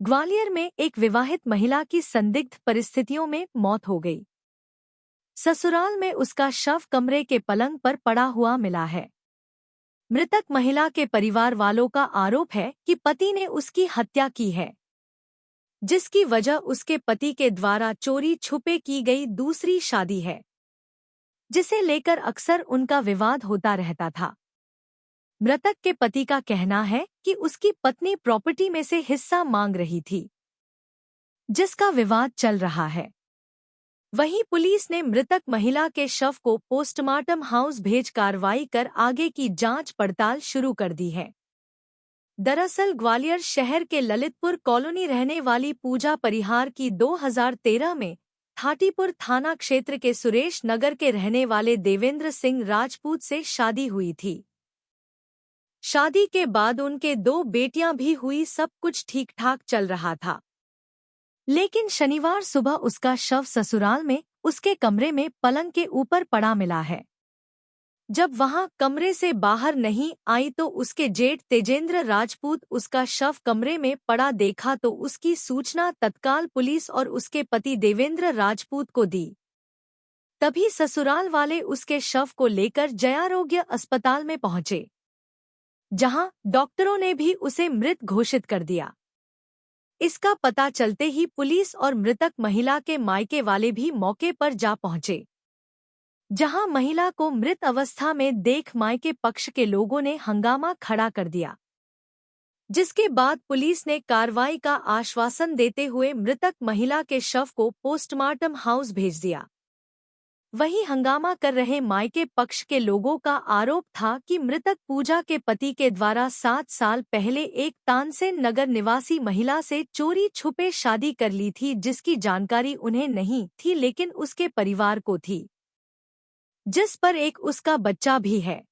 ग्वालियर में एक विवाहित महिला की संदिग्ध परिस्थितियों में मौत हो गई। ससुराल में उसका शव कमरे के पलंग पर पड़ा हुआ मिला है। मृतक महिला के परिवार वालों का आरोप है कि पति ने उसकी हत्या की है, जिसकी वजह उसके पति के द्वारा चोरी छुपे की गई दूसरी शादी है, जिसे लेकर अक्सर उनका विवाद होता रहता था। मृतक के पति का कहना है कि उसकी पत्नी प्रॉपर्टी में से हिस्सा मांग रही थी, जिसका विवाद चल रहा है। वहीं पुलिस ने मृतक महिला के शव को पोस्टमार्टम हाउस भेज कार्रवाई कर आगे की जांच पड़ताल शुरू कर दी है। दरअसल ग्वालियर शहर के ललितपुर कॉलोनी रहने वाली पूजा परिहार की 2013 में थाटीपुर थाना क्षेत्र के सुरेश नगर के रहने वाले देवेंद्र सिंह राजपूत से शादी हुई थी। शादी के बाद उनके 2 बेटियां भी हुई। सब कुछ ठीक ठाक चल रहा था, लेकिन शनिवार सुबह उसका शव ससुराल में उसके कमरे में पलंग के ऊपर पड़ा मिला है। जब वहां कमरे से बाहर नहीं आई तो उसके जेठ तेजेंद्र राजपूत उसका शव कमरे में पड़ा देखा तो उसकी सूचना तत्काल पुलिस और उसके पति देवेंद्र राजपूत को दी। तभी ससुराल वाले उसके शव को लेकर जयारोग्य अस्पताल में पहुंचे, जहां डॉक्टरों ने भी उसे मृत घोषित कर दिया। इसका पता चलते ही पुलिस और मृतक महिला के मायके वाले भी मौके पर जा पहुंचे, जहां महिला को मृत अवस्था में देख मायके पक्ष के लोगों ने हंगामा खड़ा कर दिया, जिसके बाद पुलिस ने कार्रवाई का आश्वासन देते हुए मृतक महिला के शव को पोस्टमार्टम हाउस भेज दिया। वहीं हंगामा कर रहे मायके पक्ष के लोगों का आरोप था कि मृतक पूजा के पति के द्वारा 7 साल पहले एक तानसेन नगर निवासी महिला से चोरी छुपे शादी कर ली थी, जिसकी जानकारी उन्हें नहीं थी लेकिन उसके परिवार को थी, जिस पर एक उसका बच्चा भी है।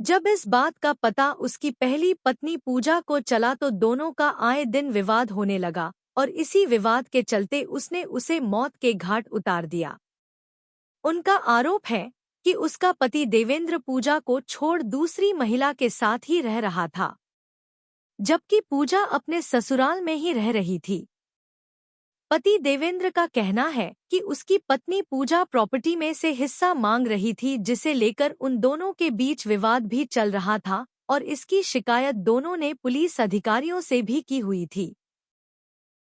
जब इस बात का पता उसकी पहली पत्नी पूजा को चला तो दोनों का आए दिन विवाद होने लगा और इसी विवाद के चलते उसने उसे मौत के घाट उतार दिया। उनका आरोप है कि उसका पति देवेंद्र पूजा को छोड़ दूसरी महिला के साथ ही रह रहा था, जबकि पूजा अपने ससुराल में ही रह रही थी। पति देवेंद्र का कहना है कि उसकी पत्नी पूजा प्रॉपर्टी में से हिस्सा मांग रही थी, जिसे लेकर उन दोनों के बीच विवाद भी चल रहा था और इसकी शिकायत दोनों ने पुलिस अधिकारियों से भी की हुई थी।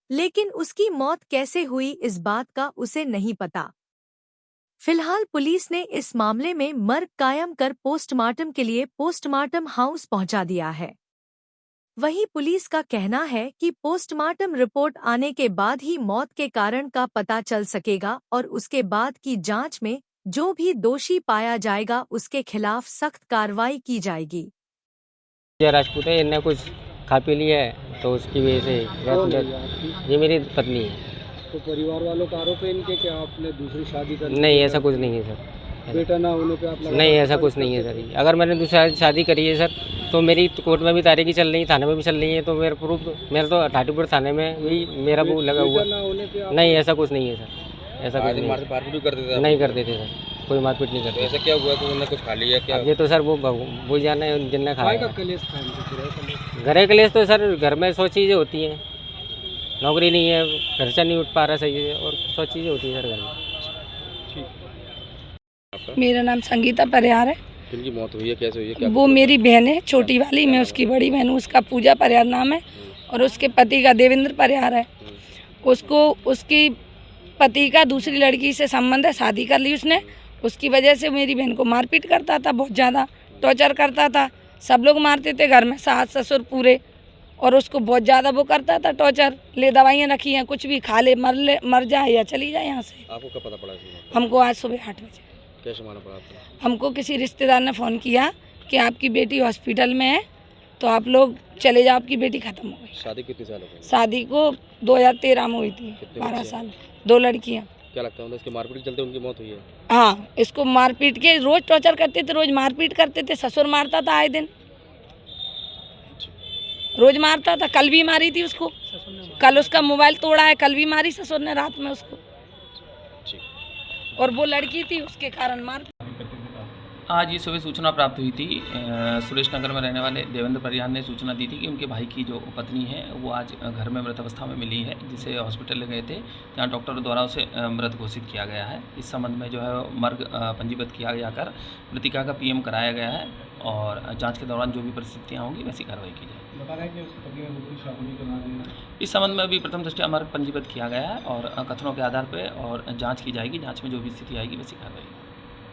लेकिन उसकी मौत कैसे हुई इस बात का उसे नहीं पता। फिलहाल पुलिस ने इस मामले में मर्ग कायम कर पोस्टमार्टम के लिए पोस्टमार्टम हाउस पहुंचा दिया है। वहीं पुलिस का कहना है कि पोस्टमार्टम रिपोर्ट आने के बाद ही मौत के कारण का पता चल सकेगा और उसके बाद की जांच में जो भी दोषी पाया जाएगा उसके खिलाफ सख्त कार्रवाई की जाएगी। राजपूत है, इन्हें कुछ खा पी लिया है तो उसकी वजह से ये मेरी पत्नी है। तो परिवार वालों का आरोप है इनके कि आपने दूसरी शादी कर? नहीं, ऐसा कुछ नहीं है सर। बेटा ना होने पे आप नहीं, ऐसा कुछ नहीं है सर। अगर मैंने दूसरी शादी करी है सर तो मेरी कोर्ट में भी तारीखी चल रही है, थाने में भी चल रही है, तो मेरा प्रूफ मेरा तो थाटीपुर थाने में भी मेरा वो लगा हुआ। नहीं, ऐसा कुछ नहीं है सर। ऐसा कुछ नहीं कर देते सर, कोई मारपीट नहीं करते। ऐसा क्या हुआ कि उन्होंने कुछ खा लिया क्या? ये तो सर वो जाना है जिनने खाया। घरे कलेश तो सर घर में 100 चीज़ें होती हैं। नौकरी नहीं है, खर्चा नहीं उठ पा रहा सही है और 100 चीज़ें होती है सर घर में। मेरा नाम संगीता परिहार है। किनकी मौत हुई है, कैसे हुई है, क्या? वो मेरी बहन है, छोटी वाली, मैं उसकी बड़ी बहन हूँ। उसका पूजा परिहार नाम है और उसके पति का देवेंद्र परिहार है। उसको उसकी पति का दूसरी लड़की से संबंध है, शादी कर ली उसने। उसकी वजह से मेरी बहन को मारपीट करता था, बहुत ज़्यादा टॉर्चर करता था। सब लोग मारते थे घर में, सास ससुर पूरे, और उसको बहुत ज़्यादा वो करता था टॉर्चर। ले दवाइयाँ रखी हैं, कुछ भी खा ले, मर जाए या चली जाए यहाँ से। आपको कब पता पड़ा? हमको आज सुबह 8 बजे। कैसे मालूम पड़ा आपको? हमको किसी रिश्तेदार ने फ़ोन किया कि आपकी बेटी हॉस्पिटल में है, तो आप लोग चले जाओ, आपकी बेटी ख़त्म हो गई। शादी कितने साल हो गए? शादी को 2013 में हुई थी। 12 साल, 2 लड़कियाँ। क्या लगता है इसके मारपीट के चलते उनकी मौत हुई है? हाँ, इसको मारपीट के रोज़ टॉर्चर करते थे, रोज़ मारपीट करते थे। ससुर मारता था आए दिन, रोज़ मारता था। कल भी मारी थी उसको, कल उसका मोबाइल तोड़ा है, कल भी मारी ससुर ने रात में उसको। और वो लड़की थी, उसके कारण मार आज ये सुबह सूचना प्राप्त हुई थी। सुरेश नगर में रहने वाले देवेंद्र परिहार ने सूचना दी थी कि उनके भाई की जो पत्नी है वो आज घर में मृत अवस्था में मिली है, जिसे हॉस्पिटल ले गए थे, जहाँ डॉक्टरों द्वारा उसे मृत घोषित किया गया है। इस संबंध में जो है मर्ग पंजीबद्ध किया जाकर मृतिका का पीएम कराया गया है और जाँच के दौरान जो भी परिस्थितियाँ होंगी वैसी कार्रवाई की जाएगी। बता रहे हैं कि उसकी पत्नी ने दूसरी शादी भी करवा दी है। इस संबंध में अभी प्रथम दृष्टया मर्ग पंजीबद्ध किया गया है और कथनों के आधार पर और जाँच की जाएगी। जाँच में जो भी स्थिति आएगी वैसी कार्रवाई।